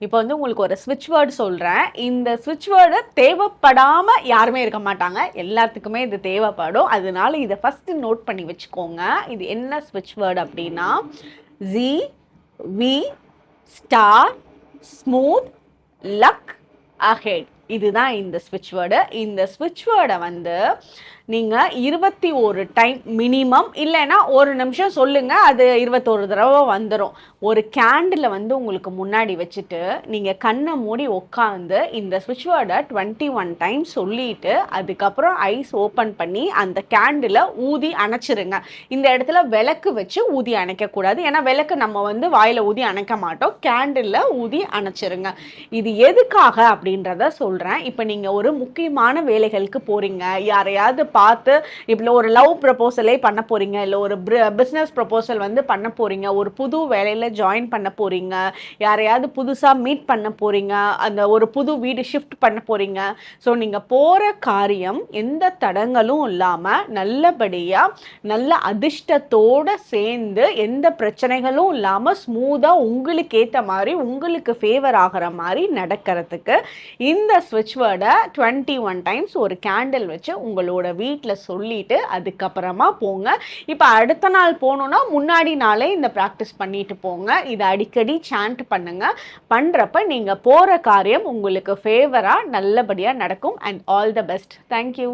இப்போ வந்து உங்களுக்கு ஒரு ஸ்விட்ச் வேர்டு சொல்கிறேன். இந்த ஸ்விட்ச் வேர்டு தேவைப்படாமல் யாருமே இருக்க மாட்டாங்க. எல்லாத்துக்குமே இது தேவைப்படும். அதனால இதை ஃபஸ்ட்டு நோட் பண்ணி வச்சுக்கோங்க. இது என்ன ஸ்விட்ச் வேர்டு அப்படின்னா G V star smooth luck ahead. இதுதான் இந்த ஸ்விட்ச் வேர்டு. இந்த ஸ்விட்ச் வேர்டை வந்து நீங்கள் 21 டைம் மினிமம், இல்லைன்னா ஒரு நிமிஷம் சொல்லுங்கள், அது 21 தடவை வந்துடும். ஒரு கேண்டில் வந்து உங்களுக்கு முன்னாடி வச்சுட்டு நீங்கள் கண்ணை மூடி உட்காந்து இந்த ஸ்விட்ச் வேர்டை 21 டைம் சொல்லிட்டு அதுக்கப்புறம் ஐஸ் ஓப்பன் பண்ணி அந்த கேண்டிலை ஊதி அணைச்சிருங்க. இந்த இடத்துல விளக்கு வச்சு ஊதி அணைக்கக்கூடாது. ஏன்னா விளக்கு நம்ம வந்து வாயில் ஊதி அணைக்க மாட்டோம். கேண்டிலில் ஊதி அணைச்சிருங்க. இது எதுக்காக அப்படின்றத சொல்கிறேன். இப்போ நீங்கள் ஒரு முக்கியமான வேலைகளுக்கு போகிறீங்க, யாரையாவது பார்த்து இப்போ ஒரு லவ் ப்ரப்போசலே பண்ண போகிறீங்க, இல்லை ஒரு பிஸ்னஸ் ப்ரப்போசல் வந்து பண்ண போகிறீங்க, ஒரு புது வேலையில் ஜாயின் பண்ண போகிறீங்க, யாரையாவது புதுசாக மீட் பண்ண போகிறீங்க, அந்த ஒரு புது வீடு ஷிஃப்ட் பண்ண போகிறீங்க. ஸோ நீங்கள் போகிற காரியம் எந்த தடங்களும் இல்லாமல் நல்லபடியாக நல்ல அதிர்ஷ்டத்தோடு சேர்ந்து எந்த பிரச்சனைகளும் இல்லாமல் ஸ்மூத்தாக உங்களுக்கு ஏற்ற மாதிரி உங்களுக்கு ஃபேவர் ஆகிற மாதிரி நடக்கிறதுக்கு இந்த ஸ்விட்ச் வேர்டை 21 டைம்ஸ் ஒரு கேண்டில் வச்சு உங்களோட வீட்டில் சொல்லிட்டு அதுக்கப்புறமா போங்க. இப்போ அடுத்த நாள் போகணுன்னா முன்னாடி நாளே இந்த ப்ராக்டிஸ் பண்ணிட்டு போங்க. இதை அடிக்கடி சாண்ட் பண்ணுங்க. பண்ணுறப்ப நீங்கள் போகிற காரியம் உங்களுக்கு ஃபேவராக நல்லபடியாக நடக்கும். And all the best. Thank you.